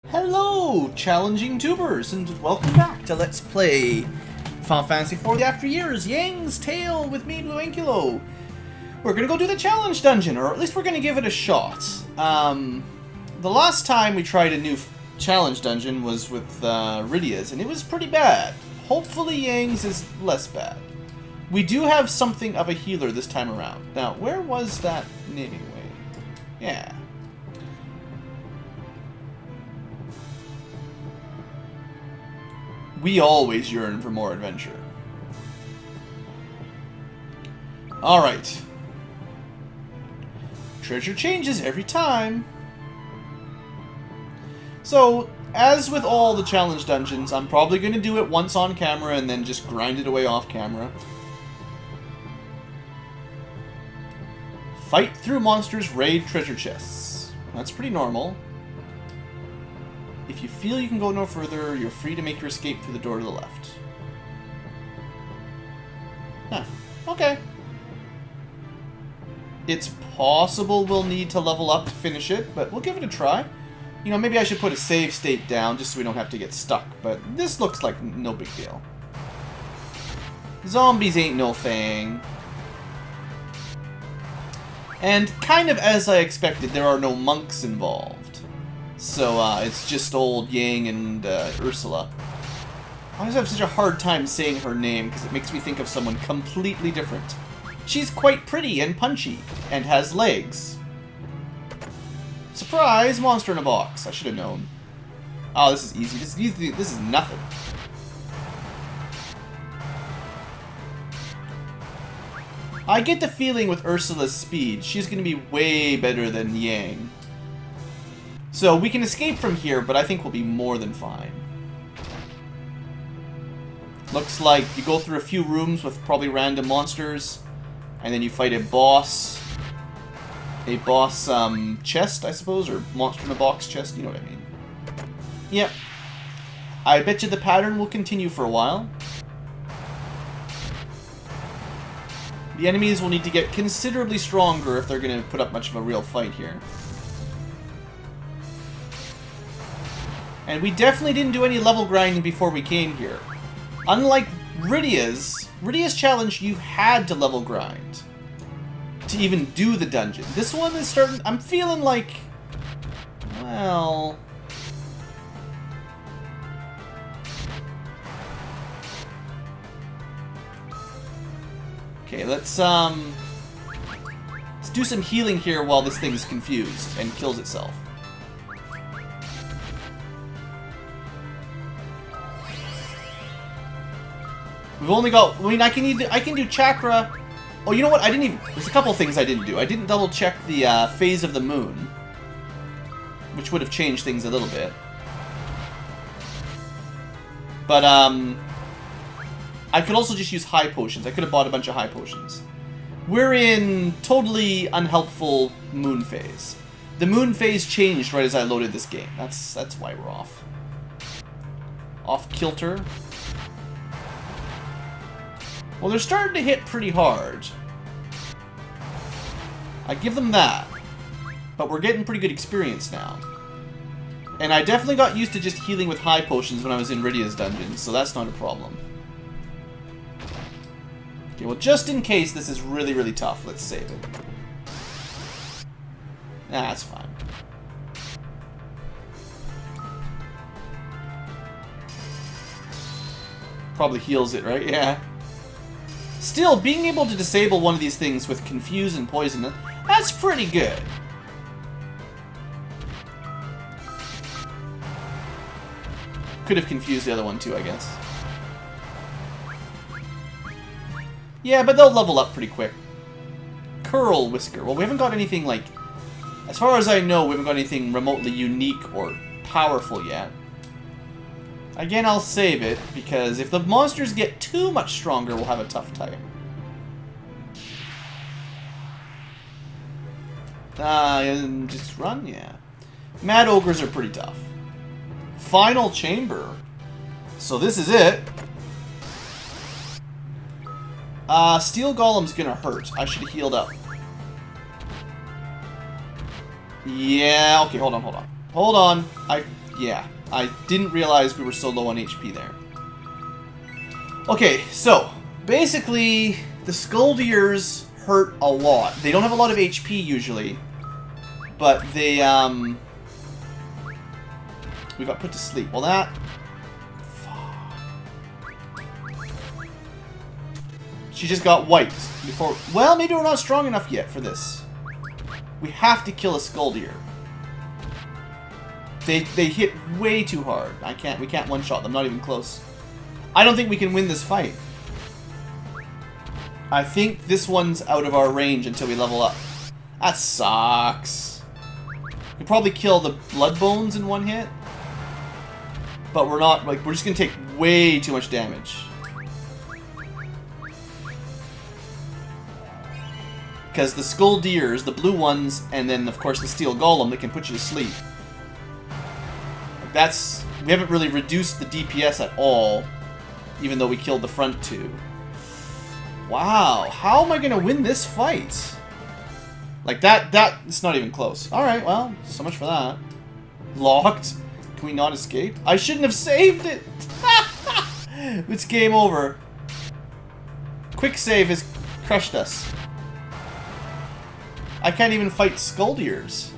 Hello, challenging tubers, and welcome back to Let's Play Final Fantasy IV: The After Years, Yang's Tale with me, BlueAnkylo. We're gonna go do the challenge dungeon, or at least we're gonna give it a shot. The last time we tried a new challenge dungeon was with Rydia's, and it was pretty bad. Hopefully Yang's is less bad. We do have something of a healer this time around. Now, where was that naming way? Yeah. We always yearn for more adventure. Alright. Treasure changes every time. So, as with all the challenge dungeons, I'm probably going to do it once on camera and then just grind it away off camera. Fight through monsters, raid treasure chests. That's pretty normal. If you feel you can go no further, you're free to make your escape through the door to the left. Huh. Okay. It's possible we'll need to level up to finish it, but we'll give it a try. You know, maybe I should put a save state down just so we don't have to get stuck, but this looks like no big deal. Zombies ain't no thing. And kind of as I expected, there are no monks involved. So, it's just old Yang and Ursula. I always have such a hard time saying her name because it makes me think of someone completely different. She's quite pretty and punchy, and has legs. Surprise! Monster in a box. I should have known. Oh, this is easy. This is nothing. I get the feeling with Ursula's speed, she's going to be way better than Yang. So we can escape from here, but I think we'll be more than fine. Looks like you go through a few rooms with probably random monsters, and then you fight a boss. A boss chest, I suppose, or monster in a box chest, you know what I mean. Yep. I bet you the pattern will continue for a while. The enemies will need to get considerably stronger if they're going to put up much of a real fight here. And we definitely didn't do any level grinding before we came here. Unlike Rydia's challenge, you had to level grind to even do the dungeon. This one is starting... I'm feeling like... Well... Okay, let's do some healing here while this thing's confused and kills itself. We've only got... I mean, I can do chakra... Oh, you know what? I didn't even... There's a couple things I didn't do. I didn't double check the phase of the moon, which would have changed things a little bit. But, I could also just use high potions. I could have bought a bunch of high potions. We're in totally unhelpful moon phase. The moon phase changed right as I loaded this game. That's why we're off. Off kilter. Well, they're starting to hit pretty hard. I give them that. But we're getting pretty good experience now. And I definitely got used to just healing with high potions when I was in Rydia's dungeon, so that's not a problem. Okay, well, just in case this is really, really tough, let's save it. Nah, that's fine. Probably heals it, right? Yeah. Still, being able to disable one of these things with Confuse and Poison, that's pretty good. Could have confused the other one too, I guess. Yeah, but they'll level up pretty quick. Curl Whisker. Well, we haven't got anything, like... As far as I know, we haven't got anything remotely unique or powerful yet. Again, I'll save it, because if the monsters get too much stronger, we'll have a tough time. Just run? Yeah. Mad Ogres are pretty tough. Final Chamber. So this is it. Steel Golem's gonna hurt. I should have healed up. Yeah, okay, hold on. Hold on. Yeah, I didn't realize we were so low on HP there. Okay, so basically the Skuldiers hurt a lot. They don't have a lot of HP usually, but they we got put to sleep. Well, that... She just got wiped before... Well, maybe we're not strong enough yet for this. We have to kill a Skuldier. They hit way too hard. We can't one-shot them, not even close. I don't think we can win this fight. I think this one's out of our range until we level up. That sucks. We probably kill the Blood Bones in one hit. But we're not, like, we're just gonna take way too much damage. Because the Skuldiers, the blue ones, and then of course the Steel Golem, they can put you to sleep. That's... We haven't really reduced the DPS at all, even though we killed the front two. Wow, how am I gonna win this fight? Like it's not even close. Alright, well, so much for that. Locked. Can we not escape? I shouldn't have saved it! It's game over. Quick save has crushed us. I can't even fight Skuldiers.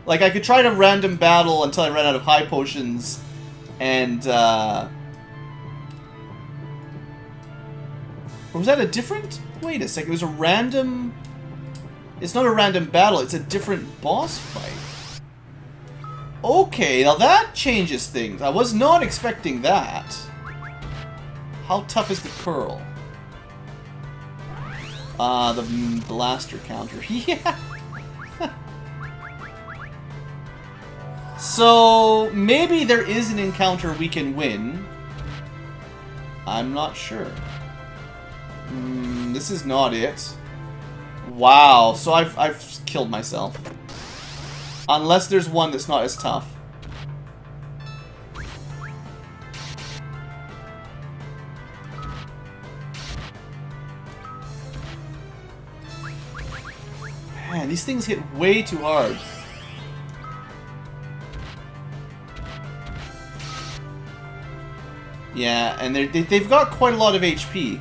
Like, I could try to random battle until I ran out of high potions, and, or was that a different... Wait a second, it was a random... It's not a random battle, it's a different boss fight. Okay, now that changes things. I was not expecting that. How tough is the curl? The blaster counter. Yeah. So, maybe there is an encounter we can win. I'm not sure. This is not it. Wow, so I've killed myself. Unless there's one that's not as tough. Man, these things hit way too hard. Yeah, and they've got quite a lot of HP.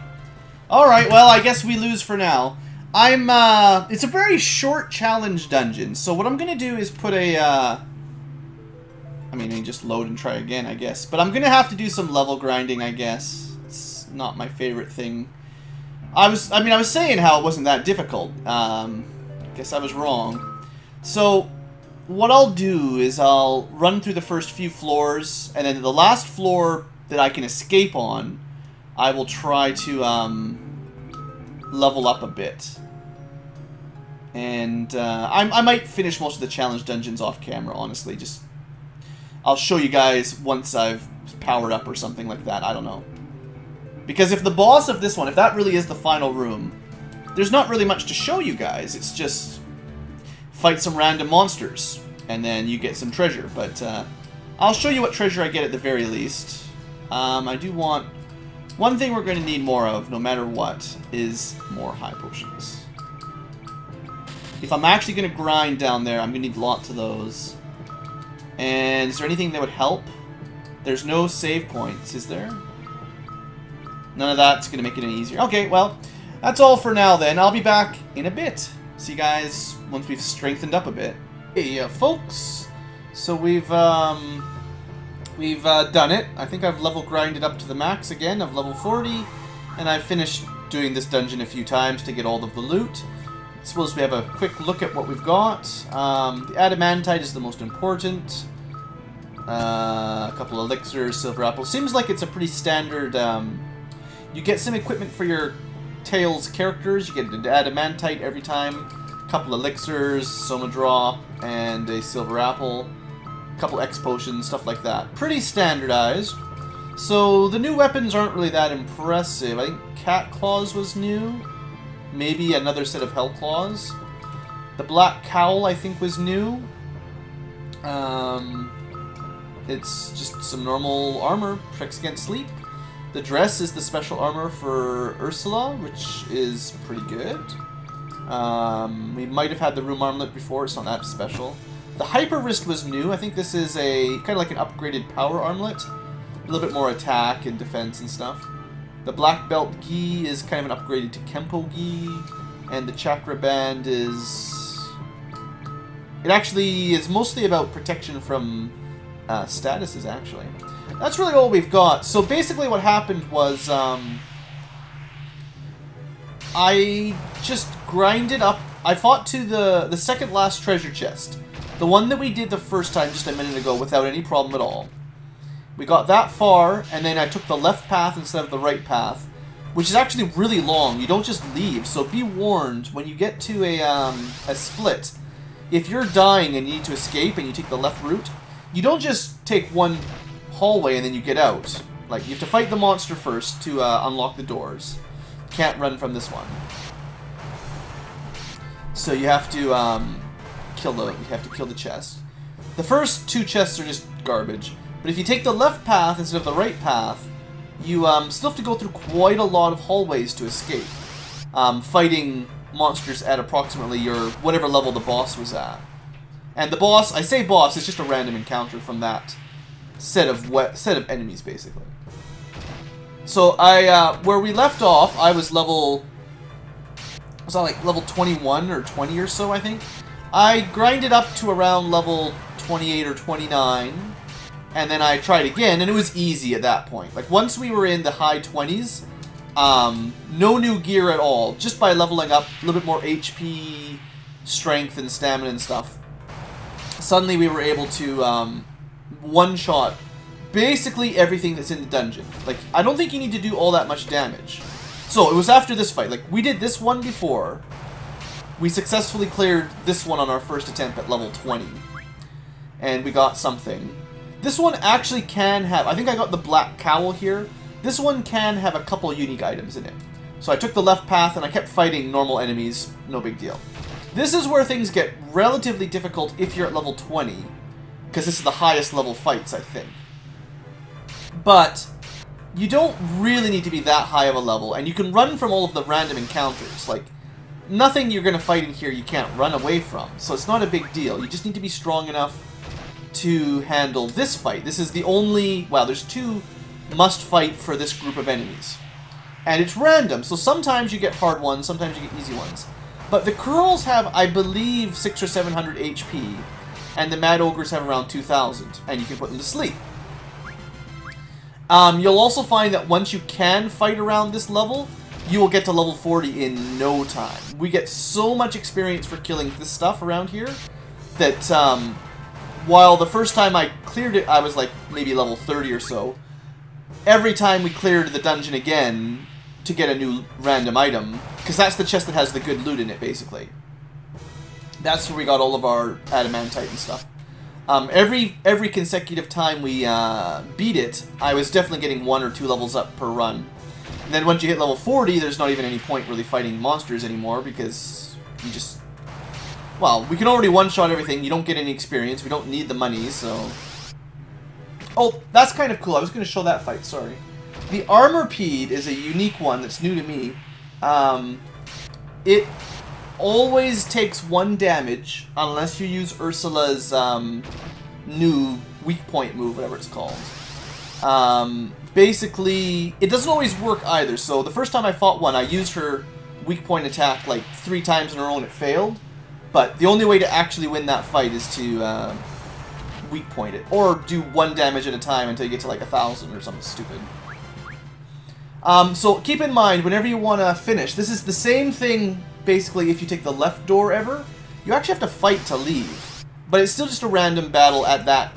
Alright, well, I guess we lose for now. It's a very short challenge dungeon, so what I'm gonna do is put a, I mean, just load and try again, I guess. But I'm gonna have to do some level grinding, I guess. It's not my favorite thing. I was saying how it wasn't that difficult. Guess I was wrong. So, what I'll do is I'll run through the first few floors, and then the last floor that I can escape on, I will try to, level up a bit. And I might finish most of the challenge dungeons off camera, honestly. Just I'll show you guys once I've powered up or something like that. I don't know. Because if the boss of this one, if that really is the final room, there's not really much to show you guys. It's just fight some random monsters, and then you get some treasure. But I'll show you what treasure I get at the very least. I do want... One thing we're going to need more of, no matter what, is more high potions. If I'm actually going to grind down there, I'm going to need lots of those. And is there anything that would help? There's no save points, is there? None of that's going to make it any easier. Okay, well, that's all for now then. I'll be back in a bit. See you guys once we've strengthened up a bit. Hey, folks. So we've done it. I think I've level grinded up to the max again of level 40, and I've finished doing this dungeon a few times to get all of the loot. I suppose we have a quick look at what we've got. The adamantite is the most important. A couple elixirs, silver apples. Seems like it's a pretty standard... you get some equipment for your Tails characters. You get an adamantite every time. A couple elixirs, soma drop, and a silver apple. Couple X potions, stuff like that. Pretty standardized. So the new weapons aren't really that impressive. I think Cat Claws was new. Maybe another set of Hell Claws. The Black Cowl, I think, was new. It's just some normal armor, protects against sleep. The dress is the special armor for Ursula, which is pretty good. We might have had the room armlet before, it's not that special. The Hyper Wrist was new. I think this is a kind of like an upgraded power armlet. A little bit more attack and defense and stuff. The Black Belt Gi is kind of an upgraded to Kempo Gi. And the Chakra Band is... It actually is mostly about protection from statuses, actually. That's really all we've got. So basically what happened was... I just grinded up... I fought to the second last treasure chest. The one that we did the first time just a minute ago without any problem at all. We got that far, and then I took the left path instead of the right path, which is actually really long. You don't just leave, so be warned, when you get to a split, if you're dying and you need to escape and you take the left route, you don't just take one hallway and then you get out. Like, you have to fight the monster first to unlock the doors. You can't run from this one. So you have to kill the chest. The first two chests are just garbage. But if you take the left path instead of the right path, you still have to go through quite a lot of hallways to escape. Fighting monsters at approximately your whatever level the boss was at. And the boss, I say boss, it's just a random encounter from that set of enemies, basically. So where we left off, I was level... Was I like level 21 or 20 or so, I think? I grinded up to around level 28 or 29, and then I tried again, and it was easy at that point. Like, once we were in the high 20s, no new gear at all, just by leveling up a little bit more HP, strength, and stamina and stuff. Suddenly we were able to one-shot basically everything that's in the dungeon. Like, I don't think you need to do all that much damage. So, it was after this fight. Like, we did this one before. We successfully cleared this one on our first attempt at level 20. And we got something. This one actually can have... I think I got the black cowl here. This one can have a couple unique items in it. So I took the left path and I kept fighting normal enemies. No big deal. This is where things get relatively difficult if you're at level 20. Because this is the highest level fights, I think. But... you don't really need to be that high of a level, and you can run from all of the random encounters. Like, nothing you're going to fight in here you can't run away from, so it's not a big deal. You just need to be strong enough to handle this fight. This is the only... well, there's two must-fight for this group of enemies. And it's random, so sometimes you get hard ones, sometimes you get easy ones. But the Krulls have, I believe, 600 or 700 HP, and the Mad Ogres have around 2,000, and you can put them to sleep. You'll also find that once you can fight around this level, you will get to level 40 in no time. We get so much experience for killing this stuff around here that while the first time I cleared it, I was like maybe level 30 or so, every time we cleared the dungeon again to get a new random item, because that's the chest that has the good loot in it, basically. That's where we got all of our adamantite and stuff. Every consecutive time we beat it, I was definitely getting 1 or 2 levels up per run. And then once you hit level 40, there's not even any point really fighting monsters anymore, because you just... well, we can already one-shot everything, you don't get any experience, we don't need the money, so... oh, that's kind of cool, I was going to show that fight, sorry. The Armorpede is a unique one that's new to me. It always takes 1 damage unless you use Ursula's new weak point move, whatever it's called. Basically, it doesn't always work either. So the first time I fought one, I used her weak point attack like 3 times in a row and it failed. But the only way to actually win that fight is to weak point it, or do 1 damage at a time until you get to like 1,000 or something stupid. So keep in mind, whenever you want to finish, this is the same thing. Basically, if you take the left door ever, you actually have to fight to leave. But it's still just a random battle at that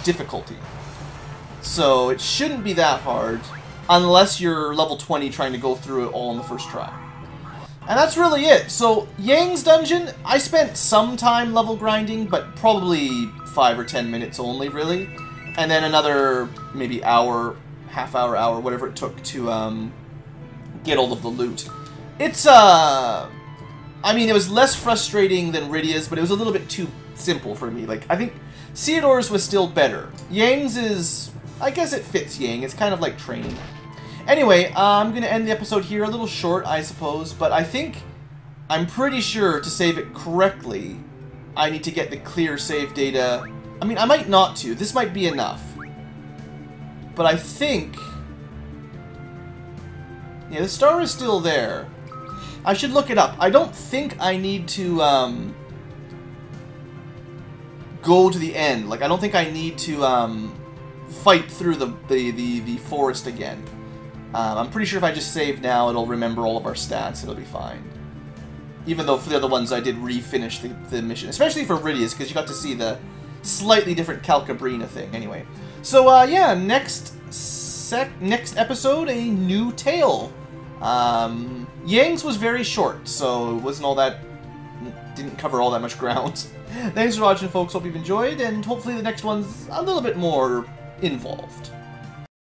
difficulty. So it shouldn't be that hard, unless you're level 20 trying to go through it all in the first try. And that's really it. So, Yang's dungeon, I spent some time level grinding, but probably 5 or 10 minutes only, really. And then another, maybe hour, half hour, whatever it took to get all of the loot. It's, I mean, it was less frustrating than Rydia's, but it was a little bit too simple for me. Like, I think Theodore's was still better. Yang's is... I guess it fits Yang. It's kind of like training. Anyway, I'm going to end the episode here. A little short, I suppose, but I think... I'm pretty sure, to save it correctly, I need to get the clear save data. I mean, I might not to. This might be enough. But I think... yeah, the star is still there. I should look it up. I don't think I need to go to the end. Like, I don't think I need to fight through the forest again. I'm pretty sure if I just save now, it'll remember all of our stats. It'll be fine. Even though for the other ones, I did refinish the mission. Especially for Rydius, because you got to see the slightly different Calcabrina thing. Anyway. So, yeah, next episode, a new tale. Yang's was very short, so it wasn't all that... didn't cover all that much ground. Thanks for watching, folks. Hope you've enjoyed, and hopefully the next one's a little bit more involved.